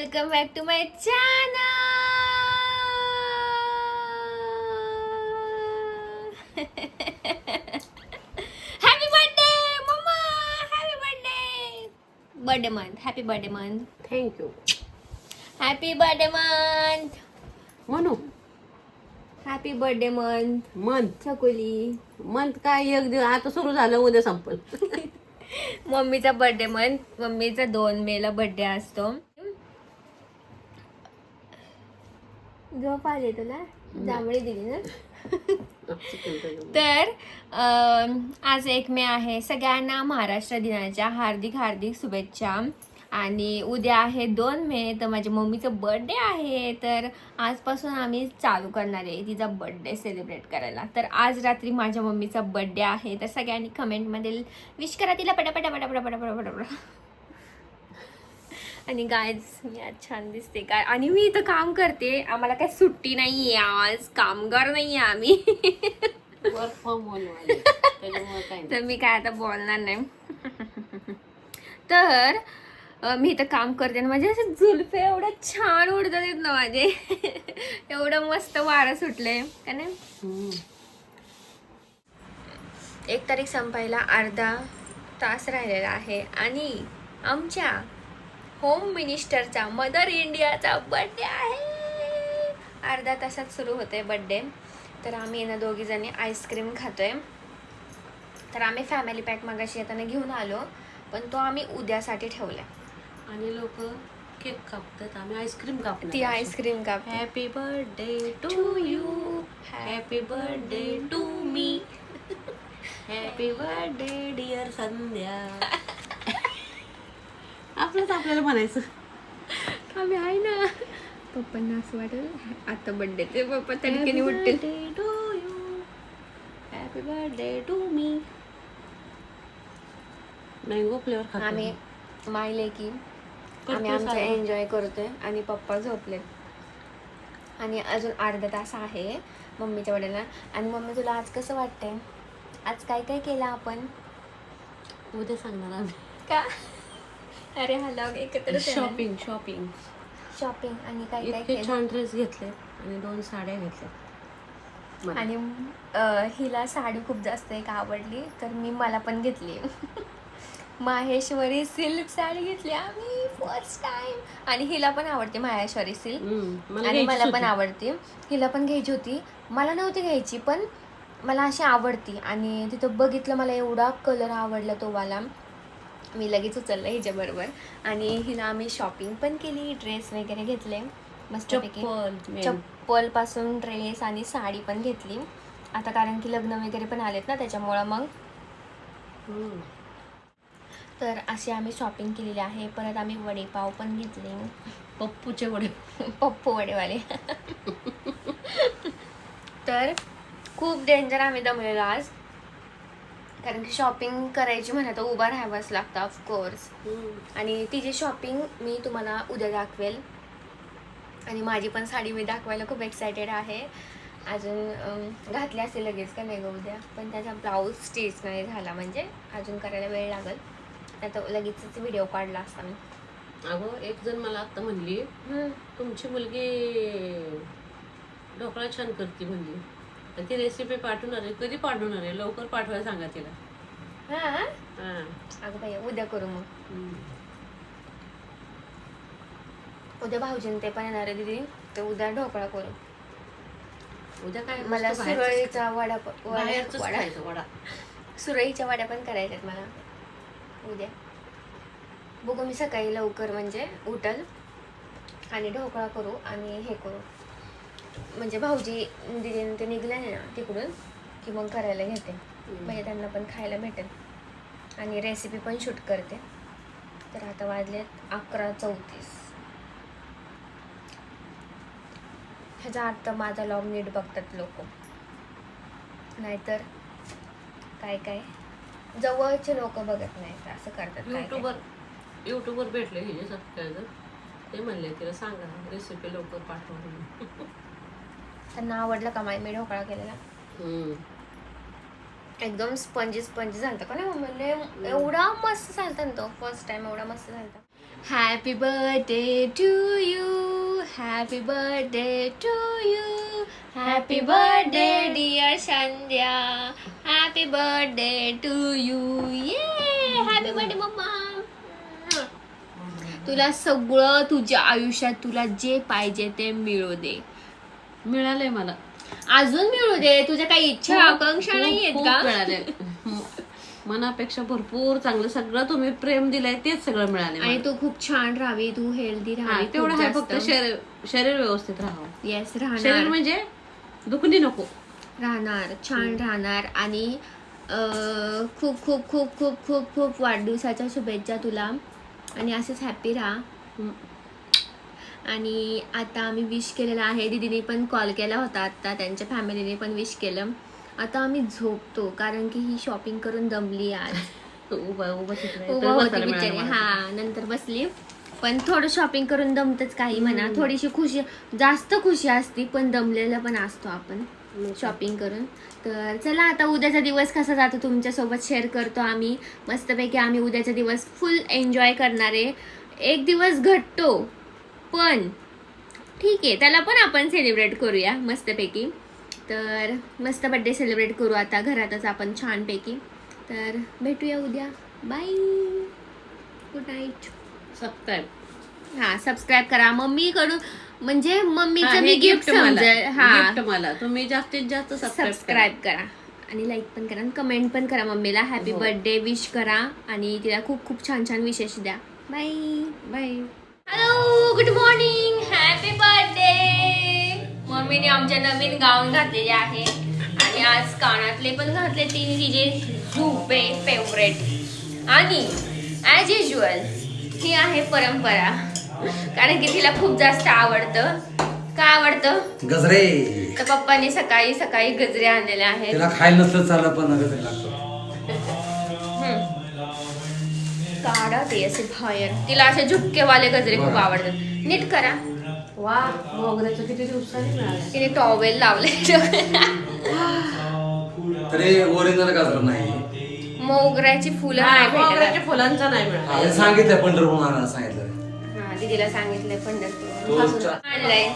Welcome back to my channel. Happy birthday mamma, happy birthday. Birthday month, happy birthday month. Thank you. Happy birthday month. म्हणू happy birthday month. Month छकुली month काय एक दिवस आता सुरू झालं, उद्या संपल. मम्मीचा बर्थडे मंथ. मम्मीचा 2 मेला बर्थडे असतो. झोप आली तुला? जांभळी दिली ना. तर आज 1 मे आहे. सगळ्यांना महाराष्ट्र दिनाच्या हार्दिक हार्दिक शुभेच्छा. आणि उद्या आहे 2 मे, तर माझ्या मम्मीचं बर्थडे आहे. तर आजपासून आम्ही चालू करणार आहे तिचा बर्थडे सेलिब्रेट करायला. तर आज रात्री माझ्या मम्मीचा बर्थडे आहे, तर सगळ्यांनी कमेंटमध्ये विश करा तिला पटापटा पटापटा पटापटा पटापटा. आणि गायज मी आज छान दिसते काय. आणि मी इथं काम करते, आम्हाला काय सुट्टी नाही आहे आज, कामगार नाही आहे आम्ही. वर्क फ्रॉम होम त्याच्यामुळे काय तर मी काय आता बोलणार नाही. तर मी इथं काम करते आणि माझे असे जुलफे एवढे छान उडतात आहेत ना माझे. एवढं मस्त वारं सुटले का नाही. 1 तारीख संपायला अर्धा तास राहिलेला आहे आणि आमच्या होम मिनिस्टरचा, मदर इंडियाचा बर्थडे आहे. अर्धा तासात सुरू होते बर्थडे. तर आम्ही ना दोघी जणी आईस्क्रीम खातोय. तर आम्ही फॅमिली पॅक मगाशी येताना घेऊन आलो, पण तो आम्ही उद्यासाठी ठेवला. आणि लोक केक कापतात, आम्ही आईस्क्रीम कापणार. ती आईस्क्रीम काप. Happy birthday to you, happy birthday to me, happy birthday dear Sandhya. आपलंच आपल्याला म्हणायचं. आम्ही आहे ना. पप्पांना असं वाटेल आता बर्थडे, ते पप्पा तडकेने उठतील. To you, happy birthday to me. Mango flavour खातो आम्ही मायले की आम्ही आमचं एन्जॉय करतोय आणि पप्पा झोपले. आणि अजून अर्धा तास आहे मम्मीच्या वडिलांना. आणि मम्मी तुला आज कसं वाटतंय? आज काय काय केलं आपण? उद्या सांगणार आम्ही. का? अरे हा लॉग एकत्र शॉपिंग शॉपिंग शॉपिंग आणि काय काय इतके केलं. छान ड्रेस घेतले आणि 2 साड्या घेतल्या. आणि हिला साडी खूप जास्त एक आवडली, तर मी मला पण घेतली. माहेश्वरी सिल्क साडी घेतली आम्ही फर्स्ट टाइम. आणि हिला पण आवडते माहेश्वरी सिल्क, आणि मला पण आवडते. हिला पण घ्यायची होती, मला नव्हती घ्यायची, पण मला अशी आवडती. आणि तिथं बघितलं, मला एवढा कलर आवडला तो वाला, मी लगेच उचललं हिच्याबरोबर. आणि हिला आम्ही शॉपिंग पण केली, ड्रेस वगैरे घेतले मस्तपैकी. चप्पल पासून ड्रेस आणि साडी पण घेतली आता, कारण की लग्न वगैरे पण आलेत ना, त्याच्यामुळं मग. तर असे आम्ही शॉपिंग केलेली आहे. परत आम्ही वडेपाव पण घेतले, पप्पूचे वडे, पप्पू वडेवाले. तर खूप डेंजर आम्ही दमलेलो आज, कारण की शॉपिंग करायची म्हणा तर उभा राहावंच लागतं ऑफकोर्स. आणि तिची शॉपिंग मी तुम्हाला उद्या दाखवेल. आणि माझी पण साडी मी दाखवायला खूप एक्सायटेड आहे. अजून घातली असेल लगेच का नाही ग उद्या, पण त्याचा ब्लाऊज स्टिच नाही झाला, म्हणजे अजून करायला वेळ लागेल. आता लगेचच व्हिडिओ काढला असता मी. अगं एक जण मला आता म्हणली, तुमची मुलगी ढोकळा छान करते म्हणली, तर ती रेसिपी पाठवणार आहे. कधी पाठवणार आहे? लवकर पाठवायला सांगा तिला. हा अगं बाई उद्या करू मग. उद्या भाऊजीन ते पण येणार आहे दीदी, तर उद्या ढोकळा करू. उद्या काय मला सुरळीचा वडा वडा सुरळीच्या वड्या पण करायच्यात मला उद्या. बघू मी सकाळी लवकर म्हणजे उठल आणि ढोकळा करू आणि हे करू. म्हणजे भाऊजी दिदीने ते निघले नाही ना तिकडून की मग करायला घेते, म्हणजे त्यांना पण खायला भेटेल. आणि रेसिपी पण शूट करते. तर आता वाजलेत 11:34. ह्याचा अर्थ माझा लॉग नीट बघतात लोक, नाहीतर काय काय जवळचे लोक बघत नाहीत, असं करतात. युट्यूबवर भेटले हिचे सबस्क्रायबर, ते म्हणले तिला सांगा रेसिपी लवकर पाठवा म्हणून. त्यांना आवडलं का मी ढोकळा केलेला? एकदम स्पंजी झालता का नाही मम्मीने, एवढा मस्त झालता ना तो. फर्स्ट टाइम एवढा मस्त झालता. Happy birthday to you, happy birthday to you, happy birthday dear Sandhya, happy birthday to you. ये हॅपी बर्थडे मम्मा. तुला सगळं तुझ्या आयुष्यात तुला जे पाहिजे ते मिळू दे. मिळालंय मला, अजून मिळू दे. तुझ्या काही इच्छा आकांक्षा नाही आहेत का? मिळाले मनापेक्षा भरपूर चांगलं सगळं तुम्ही प्रेम दिलंय तेच सगळं मिळाले. आणि तू खूप छान राहावी, तू हेल्दी राहावी. तेवढं आहे, फक्त शरीर व्यवस्थित राहावं. येस, शरीर राहणार म्हणजे दुखणी नको. राहणार छान राहणार. आणि खूप खूप खूप खूप खूप खूप वाढदिवसाच्या शुभेच्छा तुला. आणि असंच हॅपी राहा. आणि आता आम्ही विश केलेला आहे. दीदीने पण कॉल केला होता आता, त्यांच्या फॅमिलीने पण विश केलं. आता आम्ही झोपतो कारण की ही शॉपिंग करून दमली आज. उभा उभा होती बिचारी. हा, नंतर बसली. पण थोडं शॉपिंग करून दमतच काही म्हणा. थोडीशी खुशी, जास्त खुशी असती पण दमलेला पण असतो आपण शॉपिंग करून. तर चला आता उद्याचा दिवस कसा जातो तुमच्यासोबत शेअर करतो आम्ही. मस्तपैकी आम्ही उद्याचा दिवस फुल एन्जॉय करणार आहे. एक दिवस घटतो पण ठीक आहे, त्याला पण आपण सेलिब्रेट करूया मस्तपैकी. तर मस्त बड्डे सेलिब्रेट करू आता घरातच आपण छानपैकी. तर भेटूया उद्या. Bye, good night. सबस्क्राईब करा मम्मीकडून, म्हणजे मम्मीचं मी गिफ्ट समजेल. गिफ्ट मला तुम्ही जास्तीत जास्त सबस्क्राईब करा आणि लाईक पण करा आणि कमेंट पण करा. मम्मीला हॅपी बर्थडे विश करा आणि तिला खूप खूप छान छान विशेष द्या. Bye bye. Hello, good morning, happy birthday. मम्मीने आमच्या नवीन गाऊन घातलेले आहे आणि आज कानातले पण घातले. तिचे झुपे फेवरेट. आणि ॲज युजल ही आहे परंपरा, कारण की तिला खूप जास्त आवडतं. काय आवडतं? गजरे. तर पप्पांनी सकाळी सकाळी गजरे आणलेले आहेत. तिला खायला नसलं चाललं पण गजरे लागतो. काढा ते असे बाहेर. तिला असे झुपकेवाले गजरे खूप आवडतात. नीट करा. वा, मोगऱ्याचं किती दिवसांनी मिळालं. तिने टॉवेल लावले. तरी ओरिजिनल गजरा नाही. मोगऱ्याची फुलं नाही भेटत. मोगऱ्याच्या फुलांचा नाही मिळाला. आधी सांगितलं पंढरपूर आणायला सांगितलं. हा, दीदीला सांगितलंय पंढरपूर तो चा- आणलंय.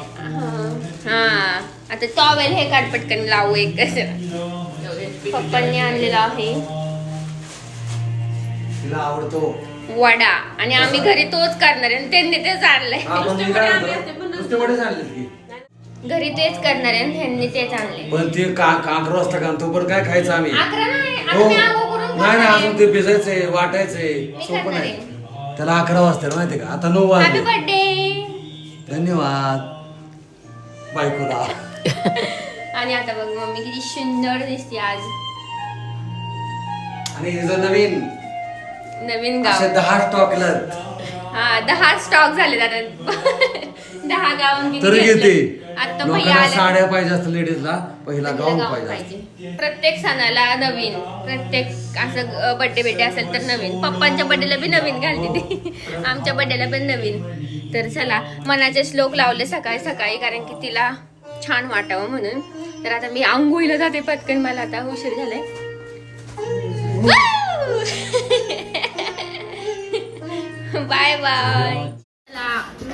हा, आता टॉवेल हे काढ पटकन लावू एक. पप्पांनी आणलेला आहे तिला आवडतो वडा आणि आम्ही घरी तोच करणार आहे आणि त्यांनी तेच आणलंय. आपण ते काय म्हणतो, नुसते वडे आणलेत की. घरी तेच करणार आहे आणि त्यांनी तेच आणले. पण ते 11 वाजता का तो पण काय खायचं आम्ही. 11 नाही, हो. आता मी आंघोळ करून नाही करणार आहे. अजून ते भिजायचंय वाटायचंय मी सोपं करणार नाही. आहे. त्याला 11 वाजता माहिती का, आता 9 हॅपी वाजले. बर्थडे. धन्यवाद बायकोला. आणि आता बघ मम्मी किती सुंदर दिसते आज. आणि हे जर नवीन नवीन असे गाव. 10 स्टॉकला हा, 10 स्टॉक झाले आता. 10 गाऊन किती तरी घेतले? घेते. आता भैया लोकांना आले. साड्या पाहिजे असतं लेडीजला, पहिला पहिला गाऊन गाऊन पाहिजे पाहिजे. प्रत्येक सणाला नवीन, प्रत्येक असं बर्थडे बेटे असेल तर नवीन. पप्पांच्या बर्थडेला बी नवीन घालते ती. आमच्या बर्थडेला पण नवीन. तर चला, मनाचे श्लोक लावले सकाळी सकाळी कारण की तिला छान वाटावं म्हणून. तर आता मी आंघोळीला जाते पटकन, मला आता उशीर झालाय. Bye bye.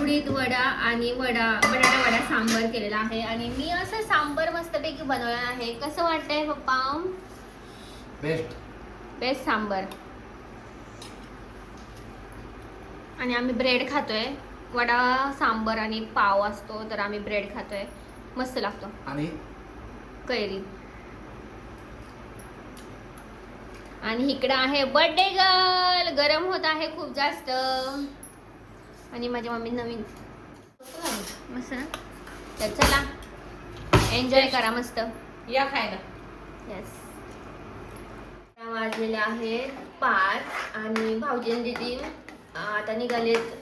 उडीद वडा आणि बटाटा वडा सांबर केलेला आहे आणि मी असं सांबर मस्तपैकी बनवलं आहे. कसं वाटतंय पप्पा? बेस्ट सांबर. आणि आम्ही ब्रेड खातोय. वडा सांबर आणि पाव असतो तर आम्ही ब्रेड खातोय. मस्त लागतो. आणि कैरी. आणि इकडं आहे बर्थडे गर्ल. गरम होत आहे खूप जास्त. आणि माझी मम्मी नवीन. मस्त ना. तर चला एन्जॉय करा मस्त. या खायला. येस. वाजलेले आहे 5 आणि भाऊजी आणि दीदी आता निघालेत.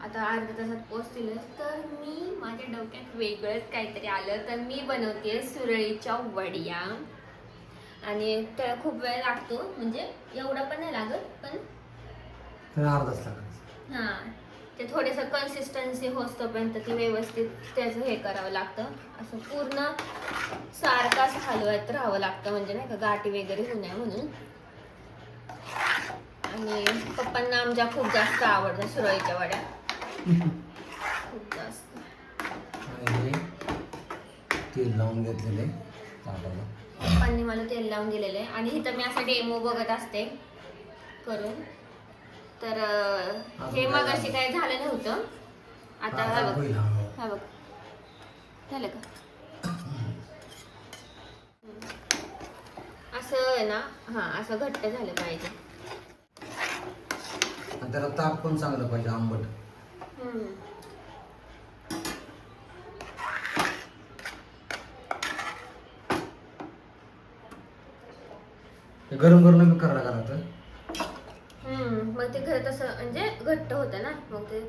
आता अर्ध्या तासात पोहोचतील. तर मी माझ्या डोक्यात वेगळंच काहीतरी आलं. तर मी बनवते सुरळीच्या वड्या. आणि त्याला खूप वेळ लागतो, म्हणजे एवढा पण नाही लागत पण अर्धा तास लागतो. हां, ते थोडंसं कन्सिस्टन्सी होतोपर्यंत ती व्यवस्थित त्याचं हे करावं लागतं. असं पूर्ण सारखं असं हलवत राहावं लागतं, म्हणजे नाही का गाठी वगैरे होऊ नये म्हणून. आणि पप्पांना आमच्या खूप जास्त आवडतं सुरळीच्या वड्या, खूप जास्त. आणि हे तेल लावून घेतलेले ताटाला. पप्पांनी मला तेल लावून दिलेले आणि इथं मी असं डेमो बघत असते करून. तर हे मग अशी काही झालं नव्हतं. आता हा बघ, होईल, हा बघ झालं का असं आहे ना. हा असं घट्ट झालं पाहिजे. आणि त्याला ताप पण चांगलं पाहिजे, आंबट. हे गरम गरम बी करायला लागतं. मग ते घर तसं म्हणजे घट्ट होतं ना. मग ते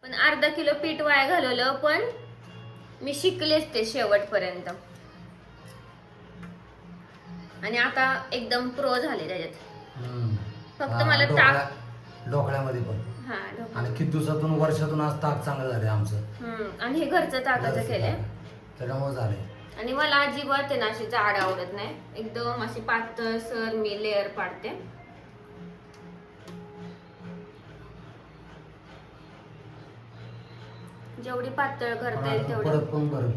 पण अर्धा किलो पीठ वाया घालवलं, पण मी शिकलेच ते शेवटपर्यंत. आणि आता एकदम प्रो झाले त्याच्यात. फक्त मला ढोकळ्यामध्ये पण. हा आणि किती दिवसातून वर्षातून आज ताक चांगलं झाले आमचं. आणि हे घरचं ताकाचं केलंय त्याच्यामुळे झाले. आणि मला अजिबात आहे ना अशी जाड आवडत नाही. एकदम अशी पातळ सर मी लेअर पाडते. जेवढी पातळ करता येईल तेवढी. परत पण बरं.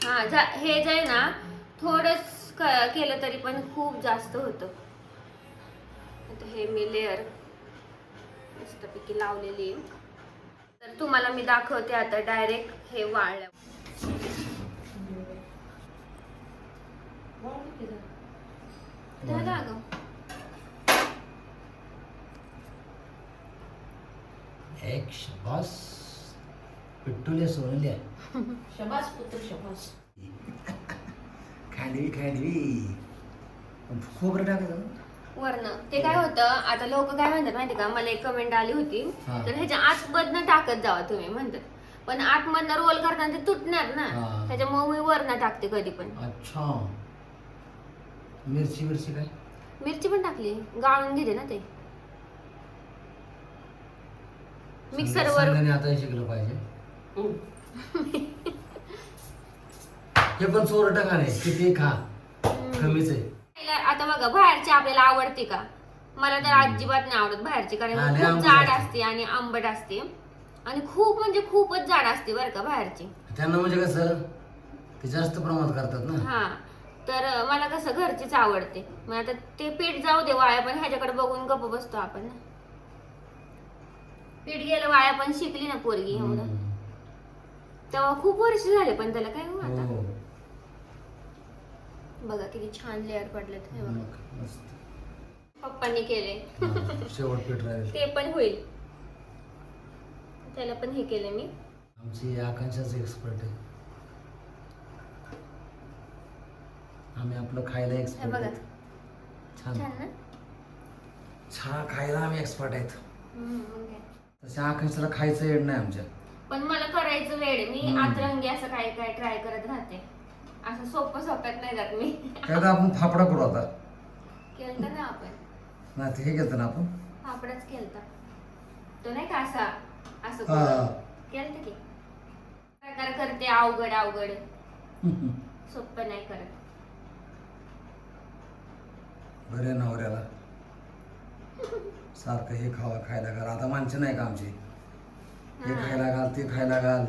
हा हे जे आहे ना थोडंच केलं तरी पण खूप जास्त होतं. आता हे मी लेअर मस्तपैकी लावलेली. तर तुम्हाला मी दाखवते आता डायरेक्ट हे वाळलं. झालं अगं. एक शबास पिट्टूले सोडल्या. शबास पुत्र शबास. खांडवी खोबरं टाकायचं ना. वरनं ते काय होतं, आता लोक काय म्हणतात माहिती का, मला एक कमेंट आली होती. तर ह्याच्या आतमधनं टाकत जावा तुम्ही म्हणतात, पण आतमधनं रोल करताना ते तुटणार ना. त्याच्यामुळे मी वरनं टाकते कधी पण. अच्छा. मिरची काय? मिरची पण टाकली, गाळून घेते ना ते मिक्सरवर. आता शिकलं पाहिजे. हे पण चोरट खा नाही, किती खा कमीच आहे. आता बघा बाहेरची आपल्याला आवडते का? मला तर अजिबात नाही आवडत बाहेरची, कारण खूप जाड असते आणि आंबट असते आणि खूप म्हणजे खूपच जाड असते बरं का बाहेरची. त्यांना म्हणजे कसं ते जास्त प्रमाणात करतात ना. हा, तर मला कसं घरचीच आवडते. मग आता ते पीठ जाऊ दे वाया, पण ह्याच्याकडे बघून गप्प बसतो आपण ना. पीठ गेलं वाया पण शिकली ना पोरगी एवढं. तेव्हा खूप वर्ष झाले पण त्याला काय हो आता. बघा किती छान लेअर पडलेत. हे बघा पप्पांनी केले. शेवट पीठ राहील ते पण होईल. त्याला पण हे केले मी. आमची आकांक्षाच एक्सपर्ट आहे. आम्ही आपलं खायला एक्सपर्ट बघा आहेत. छान छान ना. छान खायला आम्ही एक्सपर्ट आहेत. तसे आकांक्षाला खायचं येड नाही आमच्या. पण मला करायचं वेळ. मी आतरंगी असं काय काय ट्राय करत राहते. असं सोप्यात नाही जात मी. काय तर आपण फाफडा करू आता. केलता ना आपण. नाही ते हे घेतो ना आपण. फाफडाच केलता तो, नाही का असा असं केलता की. प्रकार करते अवघड सोपं नाही करत. बरे नवऱ्याला सारखं हे खायला घाल. आता माणसं नाही का आमची, हे खायला घाल ते खायला घाल.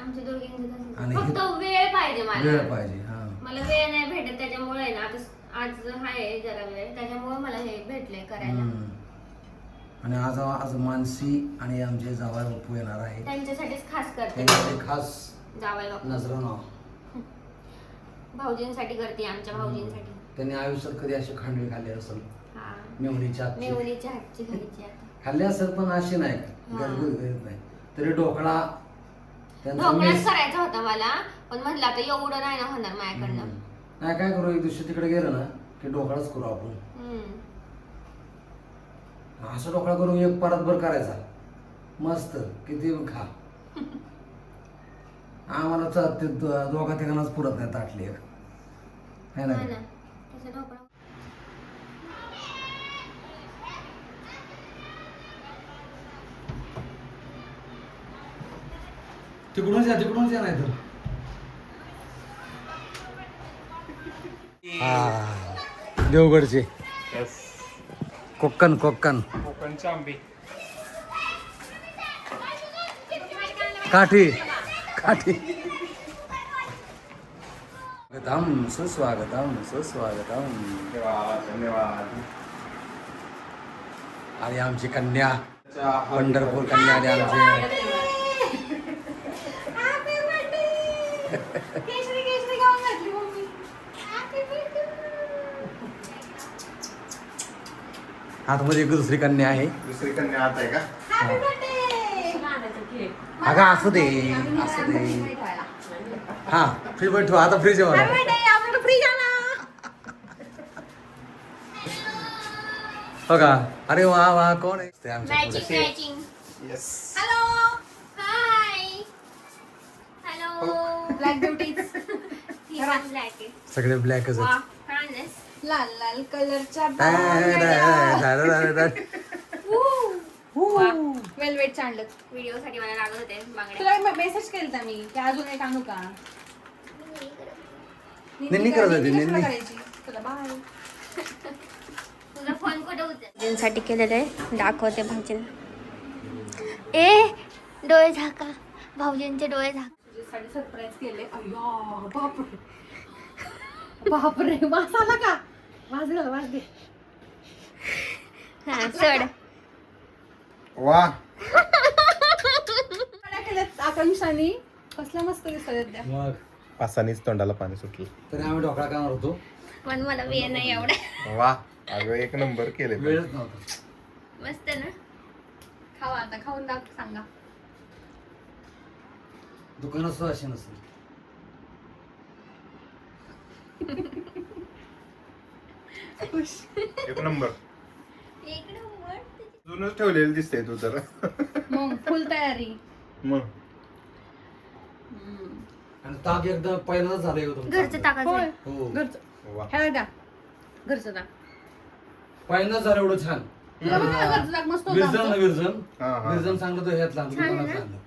आमच्या दोघींचं आणि फक्त वेळ पाहिजे मला. वेळ पाहिजे. मला वेळ नाही भेटत, त्याच्यामुळे ना आता आज आहे जरा वेळ, त्याच्यामुळे मला हे भेटले करायला. आणि आज मानसी आणि आमचे जावई बापू येणार आहे. त्यांच्यासाठीच खास करते. त्यांच्यासाठी खास जावई बापू नजर नाव भाऊजींसाठी करते, आमच्या भाऊजींसाठी. त्यांनी आयुष्यात कधी अशी खांडवी खाल्ली असेल. मेहुणीच्या हातची खायची आता. खाल्ली असेल, पण अशी नाही घरगुती नाही. तरी ढोकळा ढोकळाच करायचा होता मला, पण म्हटलं आता एवढं नाही ना होणार माझ्याकडनं. नाही काय करू, एक दिवशी तिकडे गेलं ना की ढोकळाच करू आपण. असं ढोकळा करू, एक परतभर करायचा मस्त, किती खा. आम्हाला ते दोघा तिघांनाच पुरत नाही ताटली एक, है ना. तिकडूनच या नाही तर. देवगडचे कोकण कोकण कोकणचे आंबे. काठी काठी. स्वागतम सुस्वागतम सुस्वागतम. धन्यवाद. आणि आमची कन्या पंढरपूर कन्या आली आमची. आतमध्ये एक दुसरी कन्या आहे. दुसरी कन्या आत आहे का? अगं असू दे असू दे. हा फ्रीज मध्ये ठेवा. आता फ्रीज आहे मला. बघा अरे वा वा कोण आहे ते आमच्या पुढे. Yes. Hello hi hello black beauties black आहे. सगळे ब्लॅकच वा आहेत. छान आहे. लाल लाल कलरच्या वेलवेट आणलं. व्हिडिओ साठी मला लागत होते बांगड्या. तुला मेसेज केलता मी की अजून एक आणू का? निन्नी करत होती, निन्नी निन्नी. करायची. चला बाय. तुझा फोन कुठे होता? भाऊजींसाठी केलेलं आहे. दाखवते भाऊजींना. ए डोळे झाका. भाऊजींचे डोळे झाका. तुझ्यासाठी सरप्राईज केले. अय्या बापरे बापरे. वास आला का? वास घाल वास घे. हा चढ. वा. काय केल्यात आकांक्षाने? कसला मस्त दिसत त्या. मग पासानीच तोंडाला पाणी सुटलं. तरी आम्ही ढोकळा करणार होतो. पण मला वेळ नाही एवढा. वा. अगं एक नंबर केले. वेळच नव्हता. मस्त ना. खावा आता खाऊन दाख सांगा. दुकानात सुद्धा असे नसेल. एक नंबर. इकडे वर. जुनच ठेवलेलं दिसतंय तू तर. मग फुल तयारी. मग आणि ताक एकदा पहिल्यांदाच झालंय का तुमचं? घरचं ताकाचं होय आहे. हो घरचं. वा. ह्या द्या घरचं दाख. पहिल्यांदाच झालं एवढं छान. तुला बघ ना घरचं दाख मस्त होतं विरजन आमचं. विरजन हा, हा. विरजन सांगलं तर ह्यातला छान आहे दुकानात ना? सांगलं.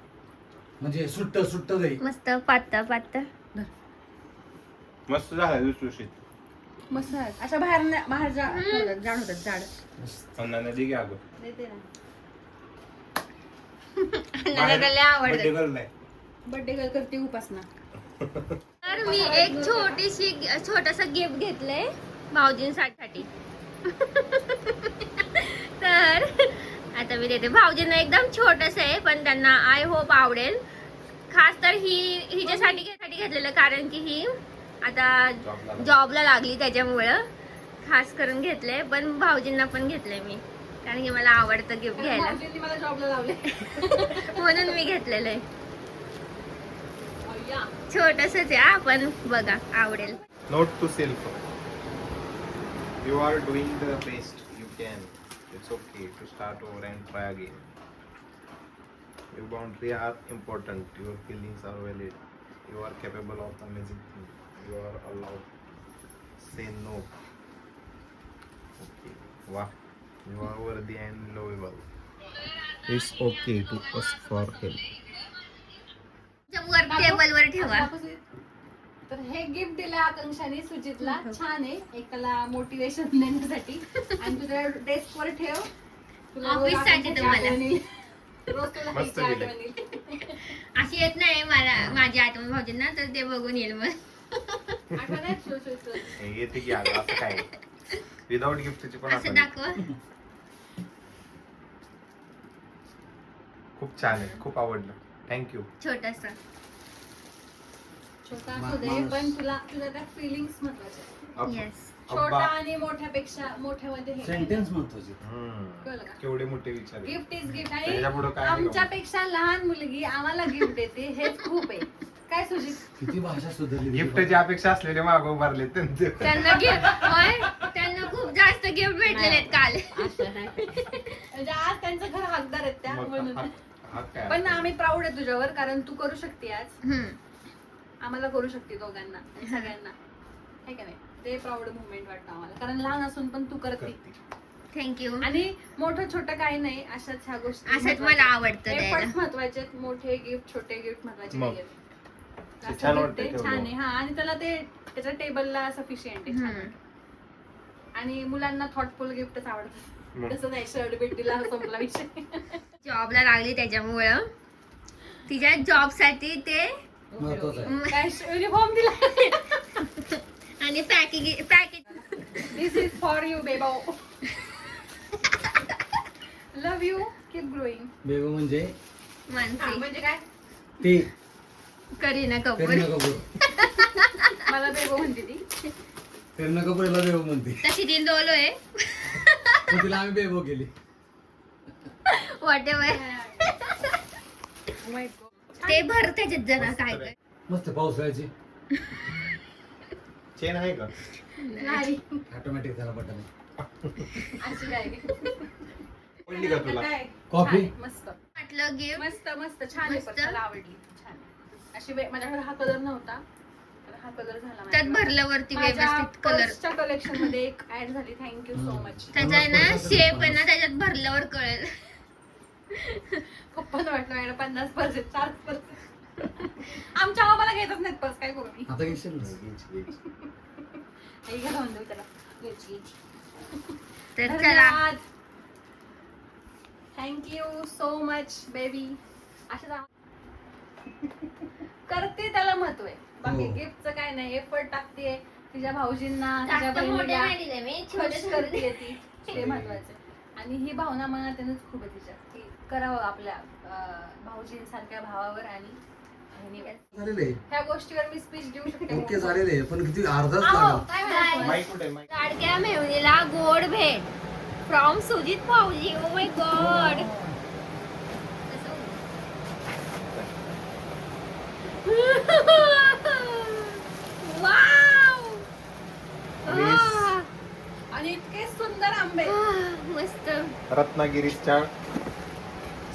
म्हणजे सुट्ट सुट्ट जाईल. मस्त पातळ पातळ. मस्त झालं दुसरीत. मस्त आहे. अशा बाहेर जाड होतात जाड. अन्ना नदी घ्या अगं. देते ना. मला लय आवडतं. बड्डे गर्ल नाही. बर्थडे गर्ल करते उपासना. तर मी एक छोटासा गिफ्ट घेतलंय भाऊजींसाठी. तर आता मी देते भाऊजींना. एकदम छोटस आहे पण त्यांना आय होप आवडेल. खास तर हिच्यासाठी घेतलेलं कारण की ही आता जॉबला लागली त्याच्यामुळं खास करून घेतलंय. पण भाऊजींना पण घेतलंय मी कारण की मला आवडतं गिफ्ट घ्यायला. भाऊजींनी मला जॉबला लावले. म्हणून मी घेतलेलं आहे. अय्या. छोटसच आहे हा, पण बघा आवडेल. Note to self. You are doing the best you can. It's okay to start over and try again. Your boundaries are important. Your feelings are valid. You are capable of amazing things. You are allowed. Say no. Okay. Wow. You are worthy and lovable. It's okay to ask for help. वर table वर ठेवा. तर हे gift दिलं आकांक्षाने सुजितला. छान आहे. एकाला motivation देण्यासाठी. आणि तुझ्या डेस्क वर ठेव. तुला रोज ऑफिससाठी आकांक्षाची तुम्हाला. आठवण येईल. रोज तुला मस्त ह्याची दिलंय. आठवण येईल. अशी येत नाही माझी आठवण भाऊजींना. तर ते बघून येईल मग. आठवण आहे? Show, show, show. हे येते की अगं असं काय विदाउट गिफ्टची पण असं आठवण. दाखवा. खूप छान आहे. खूप आवडलं. थँक्यू. छोटासा. छोटा असू दे पण तुला त्या फिलिंग्स महत्वाच्या. येस. छोटा आणि मोठ्यापेक्षा मोठ्यामध्ये हे सेंटेन्स महत्वाचे. कळलं का? केवढे मोठे विचार आहे. Gift is gift. आणि त्याच्यापुढं काय नाही आमच्यापेक्षा लहान मुलगी आम्हाला गिफ्ट देते हेच खूप आहे. काय सुजित? किती भाषा सुधारली. गिफ्टची अपेक्षा असलेले मागो उभारले त्यांचे. त्यांना गिफ्ट त्यांना खूप जास्त गिफ्ट भेटलेले आहेत काल. म्हणजे आज त्यांचं घर हकदार आहेत त्या मग म्हणून. हा काय पण आम्ही प्राऊड आहे तुझ्यावर कारण तू करू शकते आज. हम्म. आम्हाला करू शकते दोघांना आणि सगळ्यांना. आहे का नाही? ते प्राऊड मुवमेंट वाटतं आम्हाला कारण लहान असून पण तू करते. थँक्यू. आणि मोठं छोटं काही नाही. अशाच ह्या गोष्टी असंच मला आवडतं द्यायला. एफर्ट्स महत्वाचे आहेत. मोठे गिफ्ट छोटे गिफ्ट महत्वाचे मग. नाहीयेत. ते असं छान gift वाटतंय आहे, तेवढं. छान आहे. हा आणि त्याला ते त्याच्या टेबलला सफिशियंट आहे. छान हम्म. वाटतं. आणि मुलांना थॉटफुल गिफ्टच आवडतात. मग. तसं नाही, शर्ट भेट दिला संपला विषय. जॉबला लागली त्याच्यामुळं तिच्या जॉब साठी ते महत्वाचं आहे. काय युनिफॉर्म दिला. आणि package this is for you Bebo. Love you, keep growing. Bebo म्हणजे मानसी म्हणजे काय, ती करीना कपूर. करीना कपूर. मला बेबो म्हणते ती. करीना कपूरला बेबो म्हणते. तशी ती डोलो आहे मग तिला आम्ही बेबो केली. Whatever Oh my God. ते भर त्याच्यात जरा काय काय मस्त पावसाळ्याची चेन आहे का? नाही, ऑटोमॅटिक त्याला बटन. अशी काय आवडली का तुला? काय? कॉफी? छान, मस्त म्हटलं गिफ्ट मस्त मस्त छान आहे, पण मस्त. मला आवडली छान. अशी माझ्याकडे हा कलर नव्हता, तर हा कलर झाला त्यात माझ्याकडे. भरल्यावरती माझ्या व्यवस्थित कलर पर्सच्या कलेक्शन मध्ये एक ऍड झाली. Thank you so much. त्याचा आहे ना शेप आहे ना त्याच्यात भरल्यावर कळेल. पप्पाला वाटलं मॅडम 50 पर्स 4 पर्स. आमच्या आम्हाला घेतच नाहीत पर्स, काय करू मी. आता घेशील ना? आई घरा म्हणतो त्याला घ्यायची. तर चला थँक्यू सो मच बेबी. अशा करते त्याला महत्व आहे, बाकी हो. गिफ्टचं काय नाही. एफर्ट टाकते तिच्या भाऊजींना, तिच्या जास्त मोठे बहिणीला नाही दिले मी, खुश छोटे करते ती, ते महत्वाचं आहे. आणि ही भावना मनातूनच खूप आहे तिच्या, की करावं आपल्या भाऊजींसारख्या भावावर आणि बहिणीवर. झालेलं आहे. ह्या गोष्टीवर मी स्पीच देऊ शकते. ओके झालेलं आहे, पण किती अर्धाच अहो, लागला. काय म्हणायचं? माईक कुठे आहे? माईक. लाडक्या मेहुणीला गोड भेट फ्रॉम सुजित भाऊजी. Oh my God. आणि इतके सुंदर आंबे. मस्त. रत्नागिरीच्या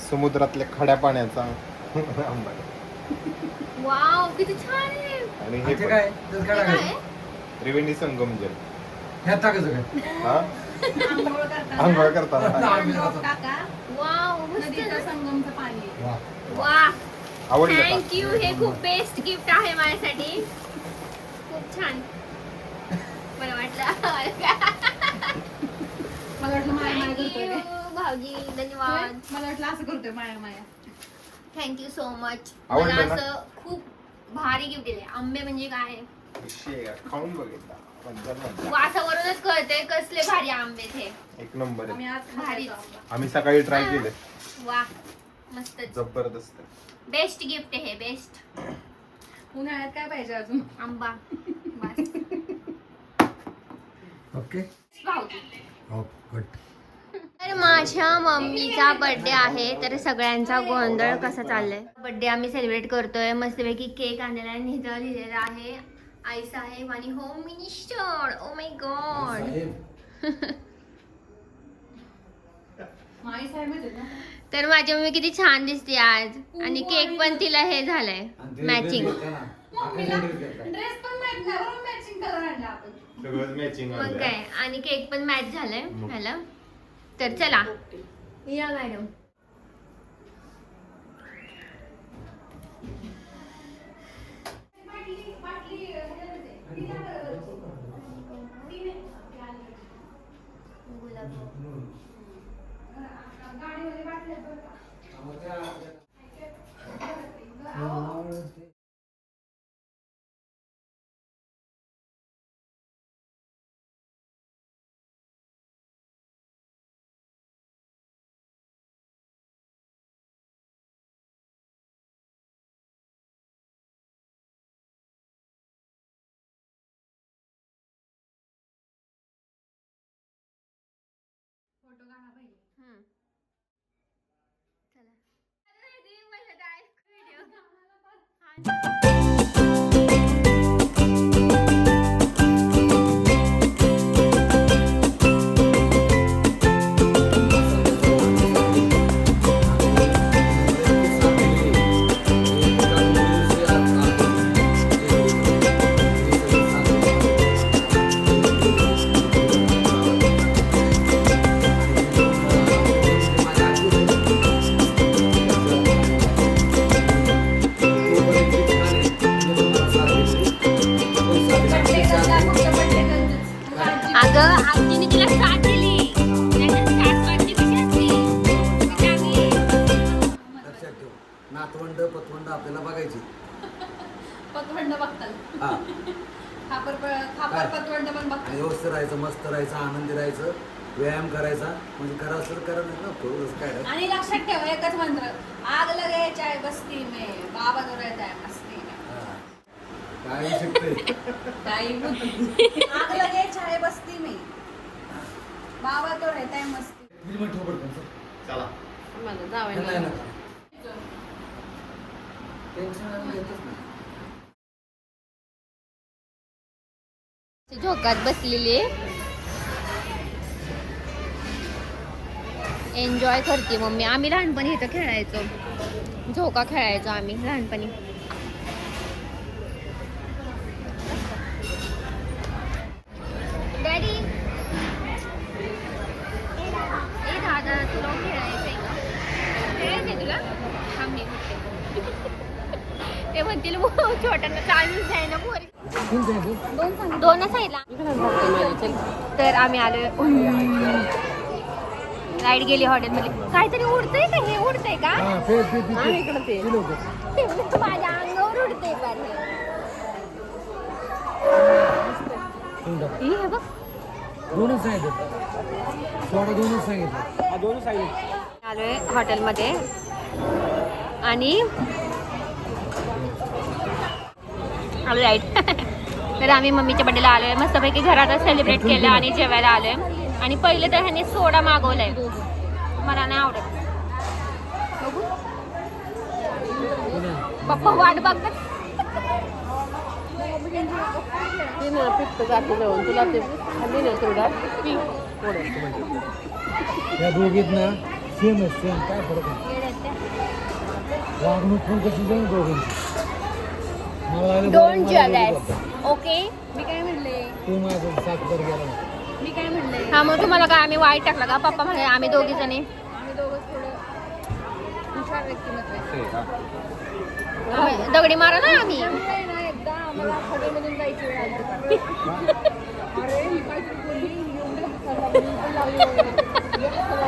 समुद्रातल्या खड्या पाण्याचा आंबा आहे. वाव किती छान आहे. आणि हे आणि ते पण काय त्यात काय हे काय टाकायचं? आहे? त्रिवेणी संगम जल. ह्यात टाकायचं काय? हा आंघोळ करताना आंघोळ करताना आंबे ड्रॉप जातात. टाका. वाव मस्त. नदीचं संगमचं पाणी आहे. वा. वा आवडलं का? थँक्यू. हे खूप बेस्ट गिफ्ट आहे माझ्यासाठी. खूप छान. बरं वाटलं. मला वाटलं माया माया करतोय थँक्यू काय? भाऊजी. धन्यवाद. मला वाटलं असं करतोय माया माया. Thank you so much. आवडलं मला ना? असं खूप भारी गिफ्ट दिले. आंबे म्हणजे काय विषय आहे का? खाऊन बघितला मज्जा मज्जा. वासावरूनच कळते कसले भारी आंबे ते. एक नंबर आम्ही आहे. आज भारी. खायचो आंबा. आम्ही सकाळी ट्राय केले. वा मस्त. जबरदस्त. बेस्ट गिफ्ट आहे बेस्ट. उन्हाळ्यात काय पाहिजे अजून? आंबा बस. ओके. भाऊजी. हो गुड. तर माझ्या मम्मीचा बर्थडे आहे, तर सगळ्यांचा गोंधळ कसा चाललाय. बर्थडे आम्ही सेलिब्रेट करतोय. मस्तपैकी केक आणलेला आहे, निजा लिहिलेला आहे आई साहेब आणि home minister. Oh my God. माई साहेब माहिती आहे ना? तर माझी मम्मी किती छान दिसते आज. आणि केक पण तिला हे झालंय मॅचिंग. मम्मीला ड्रेस पण मॅचिंग कलर आणला आपण. सगळं मॅचिंग मग काय. आणि केक पण मॅच झालाय ह्याला. तर चला या मॅडम. फोटो काढा पाहिजे. चला. लक्षात ठेव. नातवंड पतवंड आपल्याला बघायची. पतवंड बघताल. हा खापर काय? पतवंड पण आणि बघताल. व्यवस्थित राहायचं, मस्त राहायचं, आनंदी राहायचं, व्यायाम करायचा. म्हणजे करा असं करा नाही ना थोडंसं काय नाही. आणि लक्षात ठेवा एकच मंत्र, आग लगे चाय बस्ती में, बाबा तो रहता है मस्ती में. हा. काय शिकते आग लगे चाय बस्ती में, बाबा तो रहता है मस्ती. चला. माझं जावं नाही ना टेन्शन घेतच नाही. झोकात बसलेली एन्जॉय करते मम्मी. आम्ही लहानपणी इथं खेळायचो, झोका खेळायचो आम्ही लहानपणी. डॅडी ए दादा तुला खेळायचंय का? खेळायचंय तुला? थांब मी म्हणते. ते म्हणतील छोट्यांना चान्स आहे ना पोरी. दोनच आहे ना. तर आम्ही आलोय. लाईट गेली हॉटेलमध्ये. काहीतरी उडतंय का? हे उडतंय का? इकडं ते माझ्या अंगावर उडतंय पार हे बघ. दोनच सांगितलं सोडा, दोनच सांगितलं. आलोय हॉटेलमध्ये आणि आलो लाईट. तर आम्ही मम्मीच्या बड्डेला आलोय, मस्तपैकी घरातच सेलिब्रेट केलं आणि जेवायला आलोय. आणि पहिले तर ह्याने सोडा मागवलाय, मला नाही आवडत. बघू पप्पा वाट बघतात. पित्त जाते जाऊन तुला ते खाल्ली ना तेवढा पी या दोघीत ना सेम काय फरक आहे. वागणूक पण कशी जाईल दोघांची. डोंट जलेस. ओके. मी काय म्हणले, तू माझं साखर गेला. मी काय म्हणले, हा मग तुम्हाला काय आम्ही वाईट टाकला का? पप्पा म्हणे आम्ही दोघी जणी आम्ही दोघं थोडं हुशार व्यक्तिमत्व आहे. आम्ही दगडी मारा ना आम्ही. त्यामुळे ना एकदा आम्हाला हॉटेलमधून जायची वेळ आली होती. अरे मी काहीतरी बोलली, एवढं हसायला लागली, मी पण लागली वगैरे.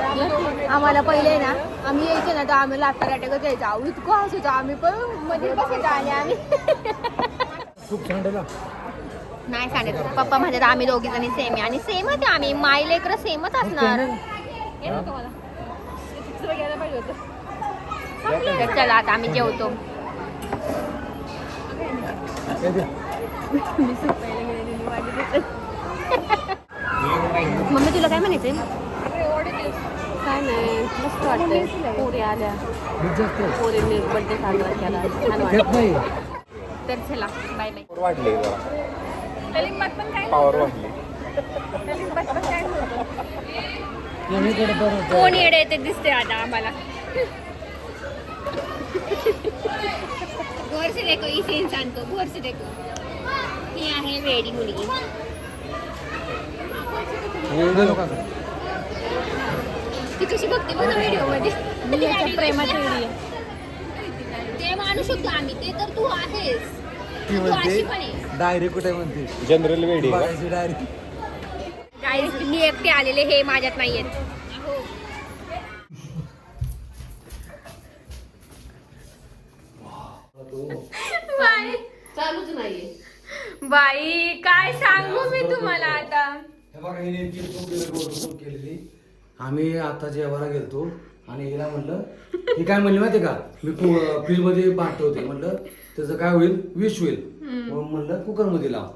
आम्ही दोघं आम्हाला पहिले ना आम्ही यायचे ना तर आम्ही लाटालाट्याकच यायचो. अहो इतकं हसायचो आम्ही, पण मध्ये बसायचो. आणि आम्ही खूप थंडला. नाही सांगत. पप्पा म्हणतात आम्ही दोघी जणी सेम आहे. आणि सेमच आहे आम्ही. माय लेकरं सेमच असणार. येणार तुम्हाला दुसरं घ्यायला पाहिजे होतं. तर चला आता आम्ही जेवतो. मम्मी तुला काय म्हणायचंय? काय नाही मस्त वाटतंय. पोरी आल्या, पोरींनी बड्डे साजरा केला, छान वाटतं. नाही तर चला बाय बाय. वाढली कलिंबात पण काय पावर वाढली. कलिंबात पण काय नव्हतं. कोण येडे ते दिसते आता आम्हाला. घर से देखो इस इंसान को, घर से देखो. ही आहे वेडी मुलगी. ती कशी बघते बघा व्हिडिओ मध्ये. प्रेमाची वेळी ते मानू शकतो आम्ही, ते तर तू आहेस. तू अशी पण आहे. डायरी कुठे म्हणते जनरल वेडी डायरी. काही मी एकटे आलेले हे माझ्यात नाहीयेत. बाई चालूच नाहीये. बाई काय सांगू मी तुम्हाला आता. हे बघा हिने ती चूक केलेली. आम्ही आता जेवायला गेलतो आणि हिला म्हणलं, ही काय म्हणली माहिती का, मी फ्रीज मध्ये पाठवते म्हणलं त्याचं काय होईल, विष होईल. मग म्हणलं कुकर मध्ये लाव.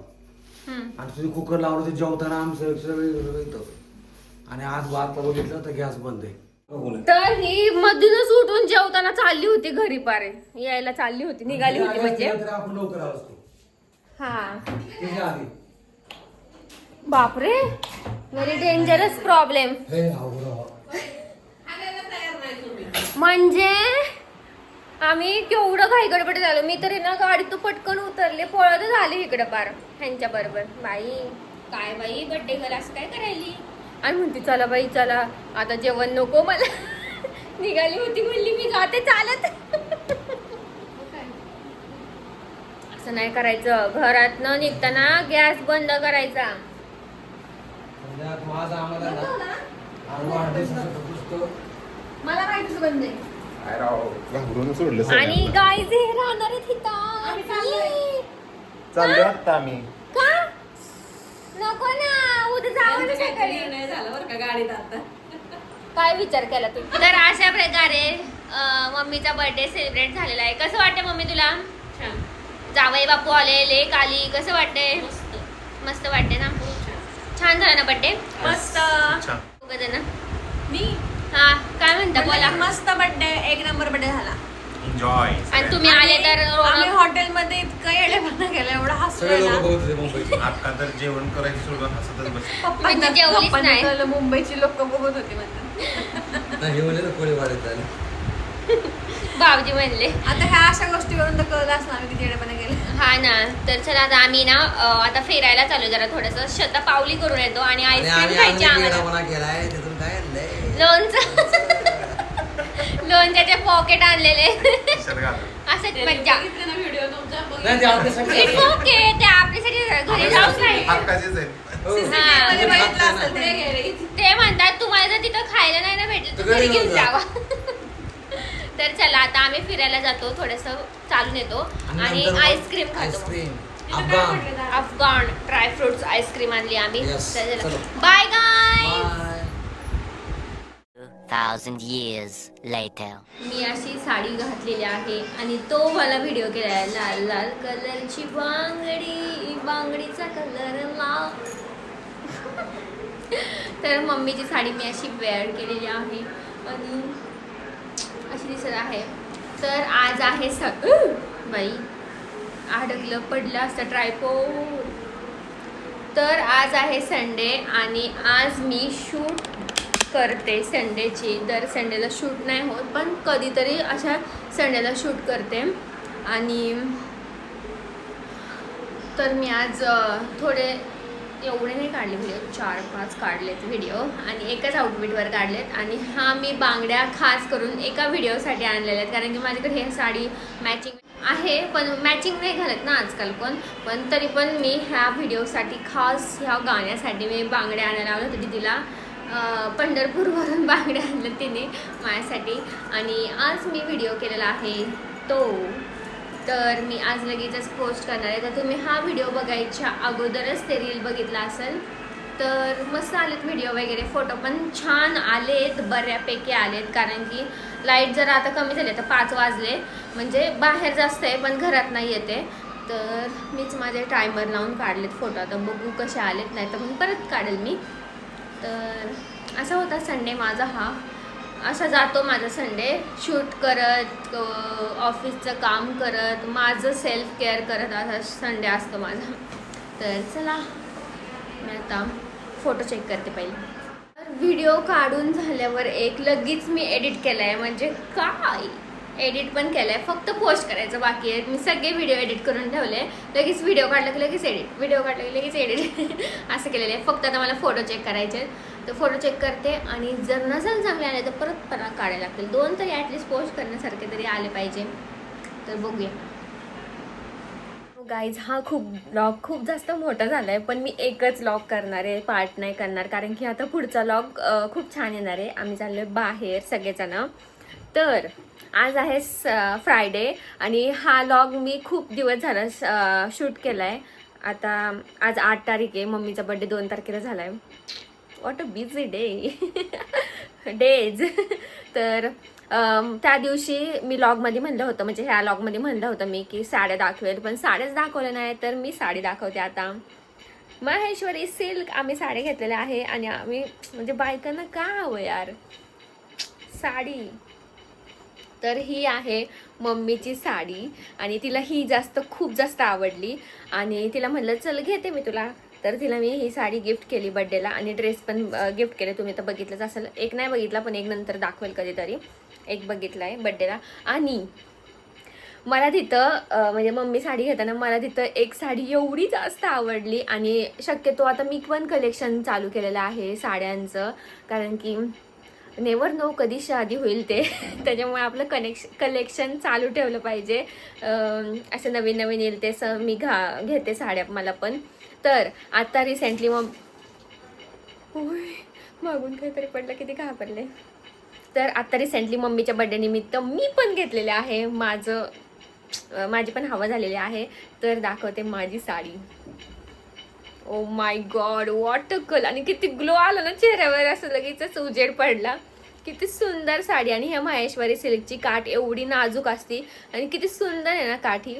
आणि तुम्ही कुकर लावलं ते जेवताना आमचं सगळं येतं. आणि आज भात बघितलं तर गॅस बंद आहे. तर ही मधूनच उठून जेवताना चालली होती घरी, पारे यायला चालली होती, निघाली होती म्हणजे. तर आपण लवकर असतो हा त्याच्या आधी. बापरे, व्हेरी डेंजरस प्रॉब्लेम. हे अवघड. म्हणजे आम्ही केवढं घाई गडबड झालो. मी तर ना गाडीतून पटकन उतरले, पळतच आले इकडं पार ह्यांच्या बरोबर. बाई काय बाई बड्डे गर्ल असं काय करायली. आणि म्हणते चला बाई चला आता जेवण नको मला. निघाली होती म्हणली मी जाते चालत. असं नाही करायचं. घरातनं निघताना गॅस बंद करायचा. आज आम्हाला ना वाढदिवसाचं पुस्तक मला माहितीच बंद आहे. काय राव घाबरून सोडलं आणि सगळ्यांना. गाईज हे राहणार आहेत इथं. ये. चाललोय आता आम्ही. का नको ना उद्या जावं ना सकाळी. निर्णय झाला बरं का गाडीत आता. काय विचार केला तू? तर अशा प्रकारे मम्मीचा बर्थडे सेलिब्रेट झालेला आहे. कसं वाटतं मम्मी तुला? छान. जावई बापू आले, लेक आली, कसं वाटतंय? मस्त. मस्त वाटते ना? खूप छान. छान झाला ना बर्थडे? मस्त. छान. दोघंजण. मी हा काय म्हणता बोला. मस्त बर्थडे, एक नंबर बर्थडे झाला. एन्जॉय. आणि तुम्ही आले तर आम्ही हॉटेलमध्ये इतकं येडेपणा केलं, एवढा सगळे लोक हसलोय बघत होते मुंबईचे. आता तर जेवण करायचं सोडून हसतच बस. मी तर जेवलीच नाही. ना मुंबईची लोक बघत होती म्हणतात. नाही, हे म्हणले ना कोळी वाढत झाले. भाऊजी म्हणले. आता ह्या अशा गोष्टीवरून तर कळलं असणार आम्ही किती येडेपणा केलं. हा ना. तर चला आता आम्ही ना आता फिरायला चालू जरा थोडस शतपावली करून येतो आणि आणि आईस्क्रीम आम्ही खायची आम्हाला. वेडापणा केलाय त्यातून काय आणलंय? लोणच्याचे पॉकेट आणलेले. खिशात घाला. असंच मज्जा. बघितलं ना व्हिडिओ तुमचा नाही, ते आपल्यासाठी इट्स ओके. ते आपल्यासाठी घरी जाऊच नाही. हक्काचेच आहेत. हो. हा. मध्ये बघितलं खात असेल नाही. ते. ते म्हणतात तुम्हाला जर तिथं खायला नाही ना भेटलं तर तर घरी घरी घेऊन जाऊ. जावा. तर चला आता आम्ही फिरायला जातो, थोडस चालून येतो आणि नंतर मग आईस्क्रीम खातो. आईस्क्रीम अफगाण. अफगाण ड्रायफ्रुट्स आईस्क्रीम आणली आम्ही. Yes. चलो. बाय गाय. बाय. 2,000 years later. मी अशी साडी घातलेली आहे आणि तो मला व्हिडिओ केलाय. लाल लाल कलरची बांगडी, बांगडीचा कलर लाल. तर मम्मीची साडी मी अशी वेअर केलेली आहे आणि अशी दिसत आहे. तर आज आहे बाई अडकलं पडलं असतं ट्रायपॉड. तर आज आहे संडे आणि आज मी शूट करते संडेची. दर संडेला शूट नाही होत पण कधीतरी अशा संडेला शूट करते. आणि तर मी आज थोडे एवढे नाही काढले व्हिडिओ, 4-5 काढलेत व्हिडिओ आणि एकाच आउटफिटवर काढलेत. आणि हा मी बांगड्या खास करून एका व्हिडिओसाठी आणलेल्या आहेत कारण की माझ्याकडे हे साडी मॅचिंग आहे पण मॅचिंग नाही घालत ना आजकाल पण तरी पण मी ह्या व्हिडिओसाठी खास ह्या गाण्यासाठी मी बांगड्या आणायला लावल्या होत्या. तिला पंढरपूरवरून बांगड्या आणल्या तिने माझ्यासाठी आणि आज मी व्हिडिओ केलेला आहे तो. तर मी आज लगेचच पोस्ट करणार आहे. तर तुम्ही हा व्हिडिओ बघायच्या अगोदरच ते रील बघितला असेल तर मस्त आलेत व्हिडिओ वगैरे, फोटो पण छान आलेत, बऱ्यापैकी आलेत. कारण की लाईट जरा आता कमी झाली, तर 5 वाजले म्हणजे बाहेर जास्त आहे पण घरात नाही येते. तर मीच माझे टायमर लावून काढलेत फोटो. आता बघू कसे आलेत, नाही तर मग परत काढेल मी. तर असा होता संडे माझा हा. असा जातो माझा संडे, शूट करत, ऑफिसचं काम करत, माझं सेल्फ केअर करत असा संडे असतो माझा. तर चला मी आता फोटो चेक करते पहिले. तर व्हिडिओ काढून झाल्यावर एक लगेच मी एडिट केला आहे. म्हणजे काय एडिट पण केलं आहे, फक्त पोस्ट करायचं बाकी आहे. मी सगळे व्हिडिओ एडिट करून ठेवले. लगेच व्हिडिओ काढला की लगेच एडिट, व्हिडिओ काढला की लगेच एडिट असं केलेलं आहे. फक्त आता मला फोटो चेक करायचे, तर फोटो चेक करते आणि जर नसेल चांगले आले तर परत मला काढायला लागतील. 2 तरी ॲटलिस्ट पोस्ट करण्यासारखे तरी आले पाहिजे. तर बघूया. गाईज हा व्लॉग खूप जास्त मोठा झाला आहे पण मी एकच व्लॉग करणार आहे, पार्ट नाही करणार कारण की आता पुढचा व्लॉग खूप छान येणार आहे. आम्ही चाललो आहे बाहेर सगळेजण. तर आज आहे फ्रायडे आणि हा व्लॉग मी खूप दिवस झाला शूट केला आहे. आता आज 8 तारीख आहे, मम्मीचा बड्डे 2 तारखेला झाला आहे. What a busy days. तर त्या दिवशी मी लॉगमध्ये म्हणलं होतं, म्हणजे ह्या लॉगमध्ये म्हणलं होतं मी की साड्या दाखवेल पण साड्याच दाखवल्या नाही. तर मी साडी दाखवते आता. माहेश्वरी सिल्क आम्ही साडी घेतलेल्या आहे आणि आम्ही म्हणजे बायकांना का हवं यार साडी. तर ही आहे मम्मीची साडी आणि तिला ही खूप जास्त आवडली आणि तिला म्हणलं चल घेते मी तुला. तर तिला मी ही साडी गिफ्ट केली बड्डेला आणि ड्रेस पण गिफ्ट केले. तुम्ही तर बघितलंच असेल. एक नाही बघितला पण एक नंतर दाखवेल कधीतरी. एक बघितला आहे बड्डेला. आणि मला तिथं म्हणजे मम्मी साडी घेताना मला तिथं एक साडी एवढी जास्त आवडली आणि शक्यतो आता मी पण कलेक्शन चालू केलेलं आहे साड्यांचं कारण की नेवर नो कधी शादी होईल ते त्याच्यामुळे आपलं कलेक्शन चालू ठेवलं पाहिजे. असं नवीन नवीन येईल ते मी घेते साड्या मला पण. तर आता रिसेंटली मागून काहीतरी पडलं, किती घाबरले. तर आता रिसेंटली मम्मीच्या बर्थडे निमित्त मी पण घेतलेले आहे, माझी पण हवा झालेली आहे. तर दाखवते माझी sari. Oh my God, what a colour. आणि किती ग्लो आला ना चेहऱ्यावर, असं लगेच उजेड पडला. किती सुंदर साडी. आणि ह्या माहेश्वरी सिल्कची काठ एवढी नाजूक असती आणि किती सुंदर आहे ना काठ ही.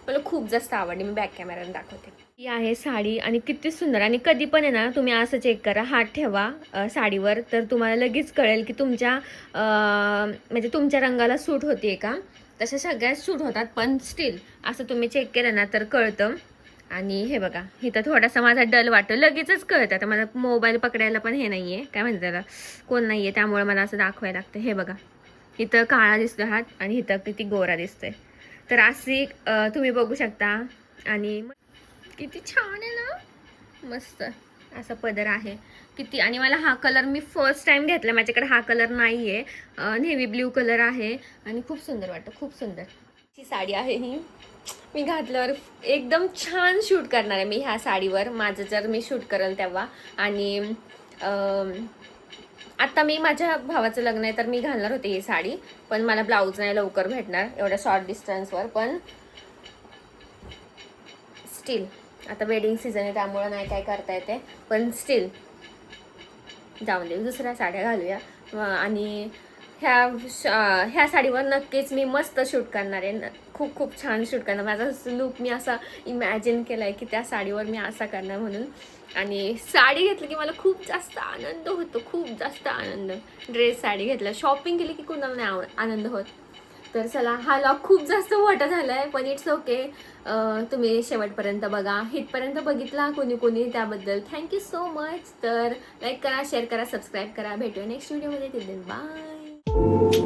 मला खूप जास्त आवडली. मी बॅक कॅमेराने दाखवते. ही आहे साडी आणि किती सुंदर. आणि कधी पण आहे ना तुम्ही असं चेक करा, हात ठेवा साडीवर, तर तुम्हाला लगेच कळेल की तुमच्या म्हणजे तुमच्या रंगाला सूट होते का. तशा सगळ्यात सूट होतात, पण स्टील असं तुम्ही चेक केलं ना तर कळतं. आणि हे बघा, इथं थोडासा माझा डल वाटतो, लगेचच कळतं. आता मला मोबाईल पकडायला पण हे नाही आहे, काय म्हणतात त्याला, कोण नाही आहे, त्यामुळे मला असं दाखवायला लागतं. हे बघा, इथं काळा दिसतो हात आणि इथं किती गोरा दिसतोय. तर अशी तुम्ही बघू शकता. आणि किती छान आहे ना, मस्त असा पदर आहे किती. आणि मला हा कलर मी फर्स्ट टाइम घेतला, माझ्याकडे हा कलर नाही आहे, नेव्ही ब्ल्यू कलर आहे आणि खूप सुंदर वाटतं, खूप सुंदर. ही साडी आहे, ही मी घातल्यावर एकदम छान शूट करणार आहे मी ह्या साडीवर, माझं जर मी शूट करेल तेव्हा. आणि आता मी माझ्या भावाचं लग्न आहे तर मी घालणार होते ही साडी, पण मला ब्लाऊज नाही लवकर भेटणार एवढ्या शॉर्ट डिस्टन्सवर. पण स्टील आता वेडिंग सीझन आहे त्यामुळं नाही काय करता येते, पण स्टील जाऊन दे, दुसऱ्या साड्या घालूया. आणि ह्या साडीवर नक्कीच मी मस्त शूट करणार आहे, खूप खूप छान शूट करणार. माझा लुक मी असा इमॅजिन केला आहे की त्या साडीवर मी असा करणार म्हणून. आणि साडी घेतली की मला खूप जास्त आनंद होतो, खूप जास्त आनंद. ड्रेस साडी घेतला, शॉपिंग केली की कुणाला नाही आनंद होत. तर चला, हा लॉग खूप जास्त मोठा झाला आहे, पण इट्स ओके. तुम्ही शेवटपर्यंत बघा, हिटपर्यंत बघितला कोणी त्याबद्दल थँक्यू सो मच. तर लाईक करा, शेअर करा, सबस्क्राईब करा. भेटूया नेक्स्ट व्हिडिओमध्ये. तिथे बाय.